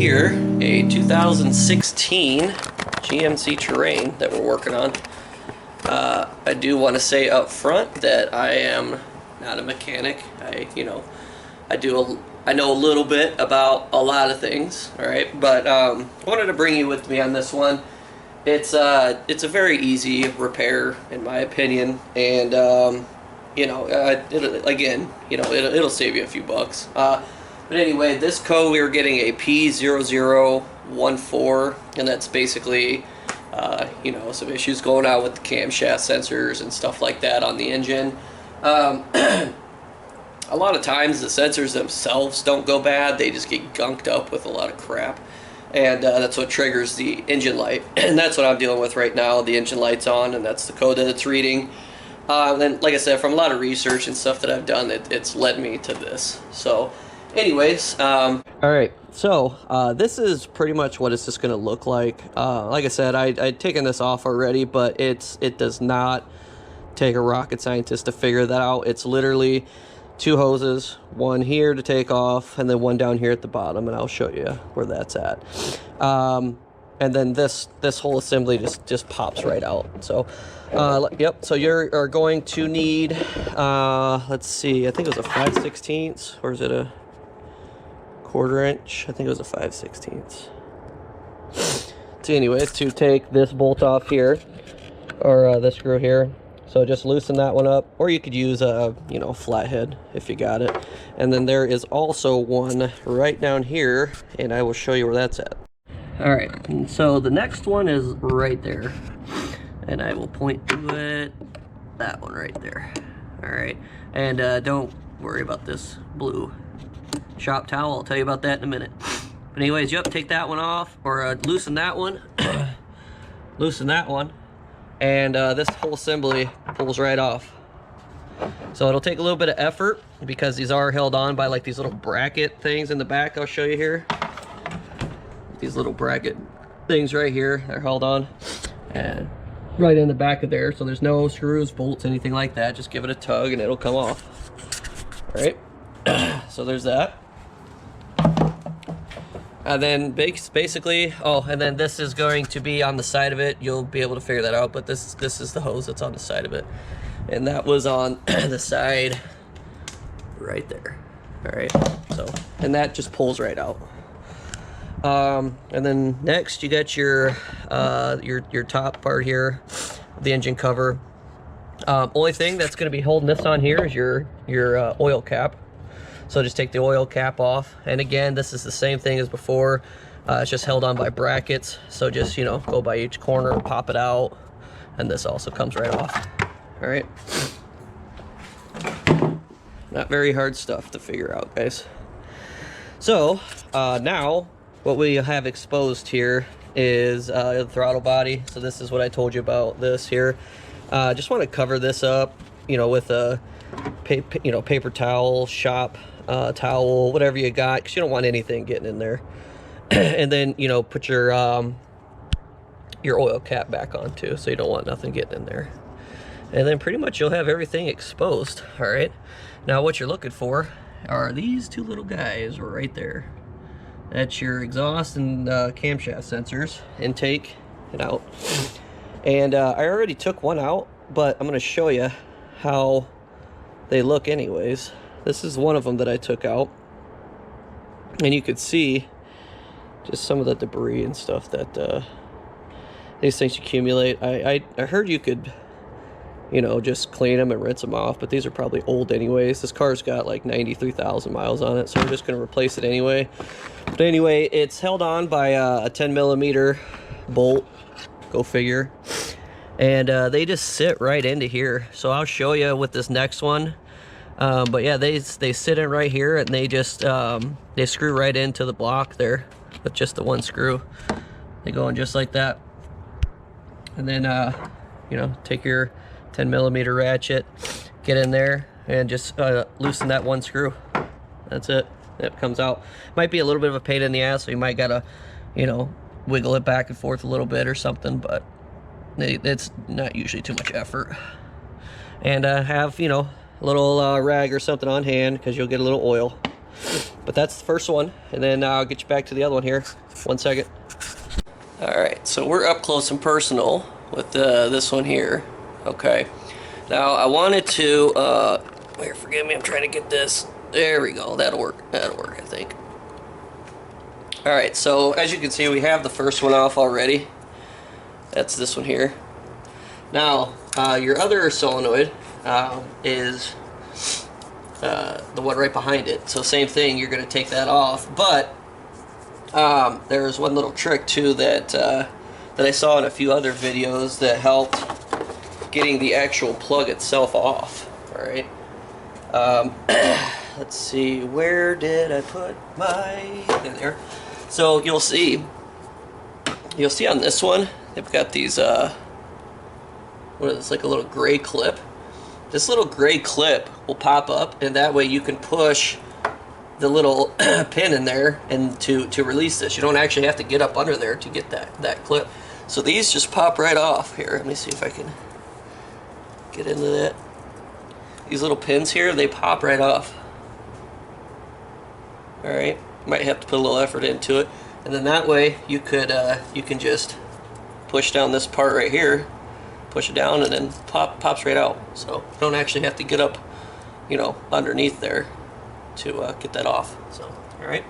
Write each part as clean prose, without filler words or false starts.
here a 2016 GMC Terrain that we're working on. I do want to say up front that I am not a mechanic. I know a little bit about a lot of things, all right? But I wanted to bring you with me on this one. It's a very easy repair, in my opinion, and it'll save you a few bucks. But anyway, this code we were getting a P0014, and that's basically some issues going on with the camshaft sensors and stuff like that on the engine. A lot of times the sensors themselves don't go bad, they just get gunked up with a lot of crap, and that's what triggers the engine light. And that's what I'm dealing with right now. The engine light's on, and that's the code that it's reading. And like I said, from a lot of research and stuff that I've done, it's led me to this. So anyways, alright, so this is pretty much what it's just going to look like. Like I said, I'd taken this off already, but it does not take a rocket scientist to figure that out. It's literally two hoses, one here to take off, and then one down here at the bottom, and I'll show you where that's at. And then this whole assembly just pops right out. So yep, so you're going to need, let's see, I think it was a 5/16, or is it a 1/4 inch? I think it was a 5/16. So anyways, to take this bolt off here, or this screw here, so just loosen that one up, or you could use a flathead if you got it. And then there is also one right down here, and I will show you where that's at. Alright, so the next one is right there, and I will point to it, that one right there. Alright, and don't worry about this blue shop towel, I'll tell you about that in a minute. But anyways, yep, take that one off, or loosen that one, loosen that one, and this whole assembly pulls right off. So it'll take a little bit of effort because these are held on by like these little bracket things in the back. I'll show you here. These little bracket things right here, they're held on and right in the back of there, so there's no screws, bolts, anything like that. Just give it a tug and it'll come off. All right, so there's that. And then basically, and then this is going to be on the side of it. You'll be able to figure that out, but this is the hose that's on the side of it, and that was on the side right there. All right, so, and that just pulls right out. And then next you got your top part here, the engine cover. Only thing that's going to be holding this on here is your oil cap. So just take the oil cap off, and again, this is the same thing as before. It's just held on by brackets, so just go by each corner, pop it out, and this also comes right off. All right, not very hard stuff to figure out, guys. So now what we have exposed here is the throttle body. So this is what I told you about this here. Just want to cover this up, with a paper towel, shop towel, whatever you got, because you don't want anything getting in there. And then put your oil cap back on too, so you don't want nothing getting in there. And then pretty much you'll have everything exposed. All right, now what you're looking for are these two little guys right there. That's your exhaust and camshaft sensors, intake and out. And I already took one out, but I'm going to show you how they look anyways. This is one of them that I took out, and you could see just some of the debris and stuff that these things accumulate. I heard you could just clean them and rinse them off, but these are probably old anyways. This car's got like 93,000 miles on it, so we're just going to replace it anyway. But anyway, it's held on by a 10mm bolt, go figure, and they just sit right into here. So I'll show you with this next one. But yeah, they sit in right here, and they just they screw right into the block there with just the one screw. They go in just like that, and then take your 10mm ratchet, get in there, and just loosen that one screw. That's it. It comes out. Might be a little bit of a pain in the ass, so you might gotta wiggle it back and forth a little bit or something, but it's not usually too much effort. And have a little rag or something on hand, because you'll get a little oil. But that's the first one, and then I'll get you back to the other one here. 1 second. Alright, so we're up close and personal with this one here. Okay. Now, I wanted to, here, forgive me, I'm trying to get this. There we go, that'll work, I think. Alright, so as you can see, we have the first one off already. That's this one here. Now, your other solenoid is the one right behind it. So same thing, you're going to take that off. But there's one little trick too that I saw in a few other videos that helped getting the actual plug itself off. All right. Let's see, where did I put my... There. So you'll see on this one, they've got these, what is this, like a little gray clip. This little gray clip will pop up, and that way you can push the little pin in there and to release this. You don't actually have to get up under there to get that clip. So these just pop right off here. Let me see if I can get into that. These little pins here, they pop right off. Alright, might have to put a little effort into it. And then that way you can just push down this part right here, push it down, and then pops right out. So you don't actually have to get up, you know, underneath there to get that off. So, alright.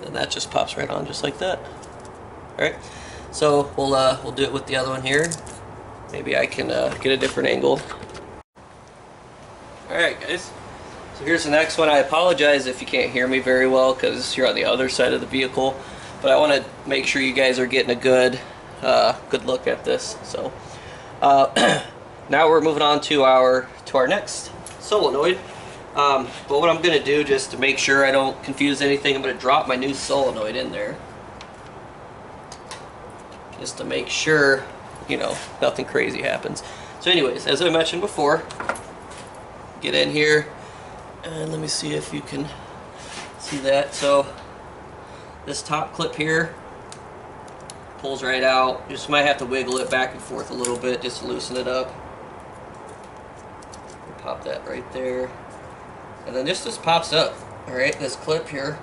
And that just pops right on just like that. Alright. So we'll do it with the other one here. Maybe I can get a different angle. Alright guys, so here's the next one. I apologize if you can't hear me very well because you're on the other side of the vehicle, but I want to make sure you guys are getting a good look at this. So now we're moving on to our next solenoid. But what I'm going to do, just to make sure I don't confuse anything, I'm going to drop my new solenoid in there, just to make sure, you know, nothing crazy happens. So anyways, as I mentioned before, get in here and let me see if you can see that. So this top clip here pulls right out. You just might have to wiggle it back and forth a little bit just to loosen it up. Pop that right there, and then this just pops up. All right, this clip here,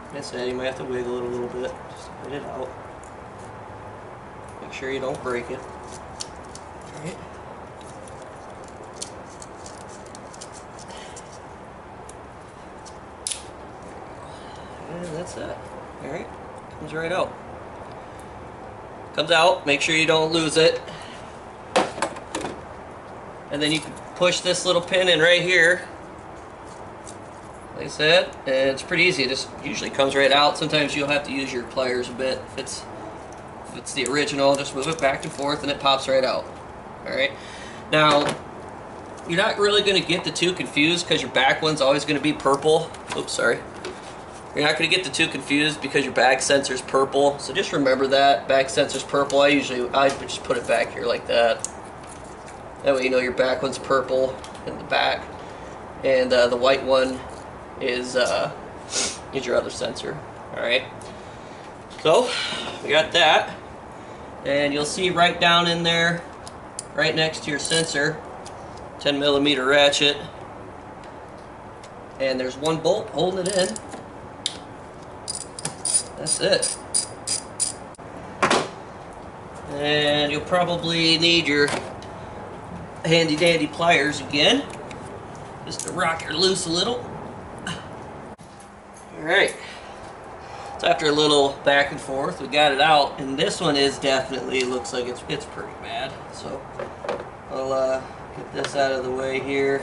like I said, you might have to wiggle it a little bit just to get it out. Make sure you don't break it. All right. And that's that. Alright, comes right out. Comes out, make sure you don't lose it. And then you can push this little pin in right here. Like I said, and it's pretty easy. It just usually comes right out. Sometimes you'll have to use your pliers a bit. If it's the original, just move it back and forth and it pops right out. Alright. Now, you're not really going to get the two confused because your back one's always going to be purple. Oops, sorry. You're not going to get the two confused because your back sensor's purple. So just remember that. Back sensor's purple. I would just put it back here like that. That way you know your back one's purple in the back. And the white one is your other sensor. Alright. So, we got that. And you'll see right down in there, right next to your sensor, 10mm ratchet. And there's one bolt holding it in. That's it. And you'll probably need your handy dandy pliers again, just to rock her loose a little. Alright. So after a little back and forth, we got it out, and this one is definitely, looks like it's pretty bad. So I'll get this out of the way here,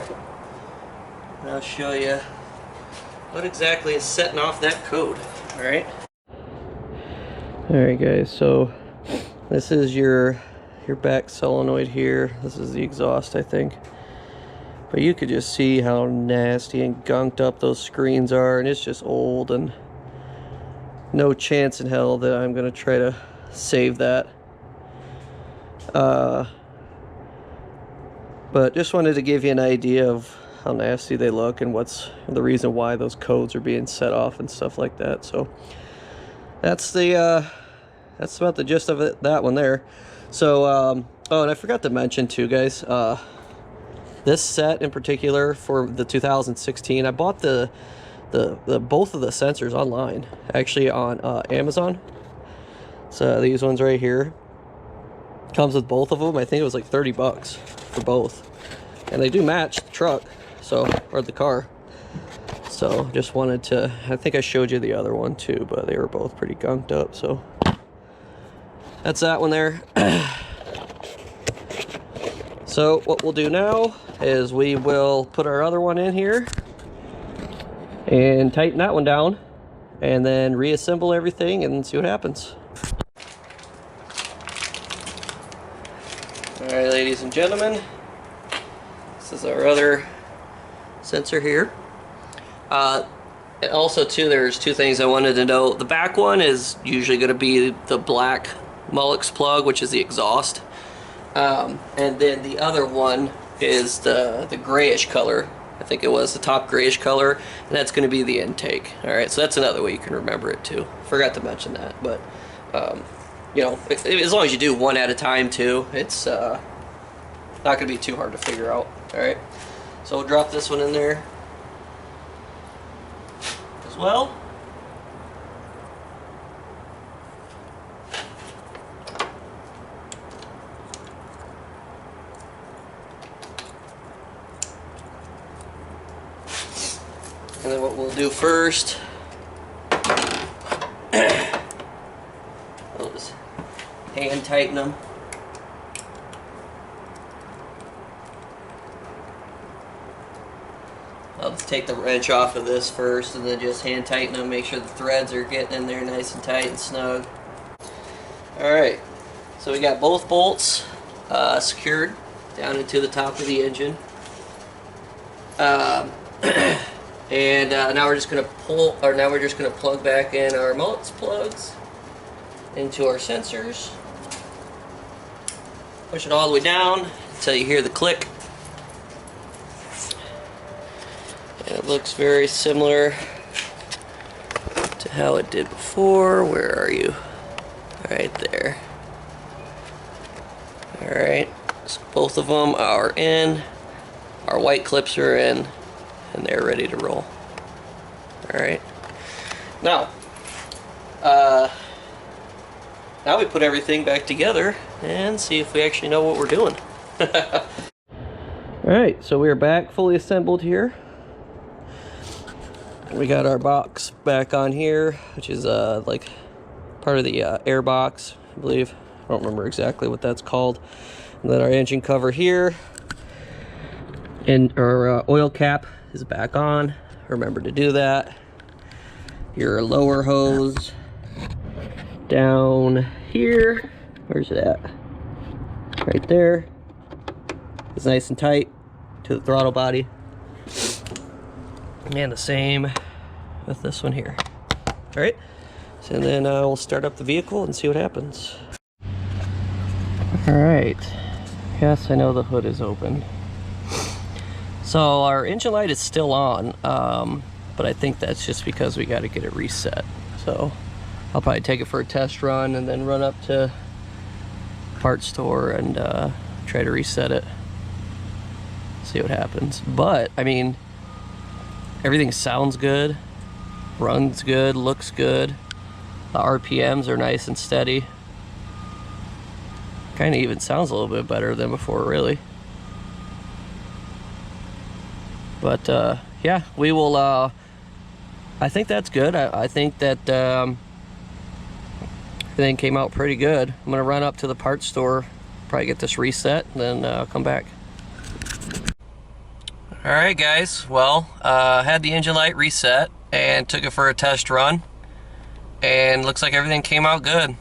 and I'll show you what exactly is setting off that code. Alright. Alright guys, so this is your back solenoid here. This is the exhaust, I think. But you could just see how nasty and gunked up those screens are, and it's just old, and no chance in hell that I'm going to try to save that. But just wanted to give you an idea of how nasty they look and what's the reason why those codes are being set off and stuff like that. So that's about the gist of it, that one there. So oh, and I forgot to mention too, guys, This set in particular for the 2016, I bought the both of the sensors online, actually on Amazon. So these ones right here, comes with both of them. I think it was like 30 bucks for both, and they do match the truck, so, or the car. So just wanted to, I think I showed you the other one too, but they were both pretty gunked up. So that's that one there. So what we'll do now is we will put our other one in here and tighten that one down, and then reassemble everything and see what happens. All right, ladies and gentlemen, this is our other sensor here. Also too, there's two things I wanted to know. The back one is usually going to be the black Mullix plug, which is the exhaust. And then the other one is the grayish color. I think it was the top grayish color, and that's going to be the intake. All right, so that's another way you can remember it too. Forgot to mention that, but you know, as long as you do one at a time too, it's not going to be too hard to figure out. All right, so we'll drop this one in there as well. And then what we'll do first is hand tighten them. I'll just take the wrench off of this first and then just hand tighten them, make sure the threads are getting in there nice and tight and snug. Alright, so we got both bolts secured down into the top of the engine. And now we're just gonna plug back in our Mullix plugs into our sensors. Push it all the way down until you hear the click. And it looks very similar to how it did before. Where are you? Right there. Alright, so both of them are in. Our white clips are in, and they're ready to roll. Alright. Now we put everything back together and see if we actually know what we're doing. Alright, so we're back fully assembled here. We got our box back on here, which is like part of the air box, I believe. I don't remember exactly what that's called. And then our engine cover here. And our oil cap is back on. Remember to do that. Your lower hose down here. Where's it at? Right there. It's nice and tight to the throttle body. And the same with this one here. All right. So then we'll start up the vehicle and see what happens. All right. Yes, I know the hood is open. So our engine light is still on, but I think that's just because we got to get it reset. So I'll probably take it for a test run and then run up to parts store and try to reset it. See what happens. But I mean, everything sounds good, runs good, looks good. The RPMs are nice and steady. Kind of even sounds a little bit better than before, really. But yeah, we will, I think that's good. I think that everything came out pretty good. I'm gonna run up to the parts store, probably get this reset, and then come back. Alright guys, well, had the engine light reset and took it for a test run, and looks like everything came out good.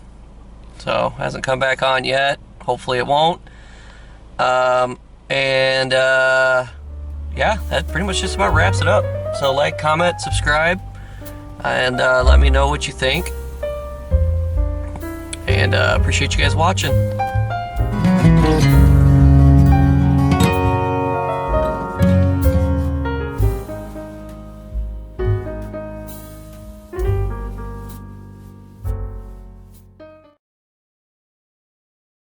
So, hasn't come back on yet. Hopefully it won't. Yeah, that pretty much just about wraps it up. So like, comment, subscribe, and let me know what you think. And appreciate you guys watching.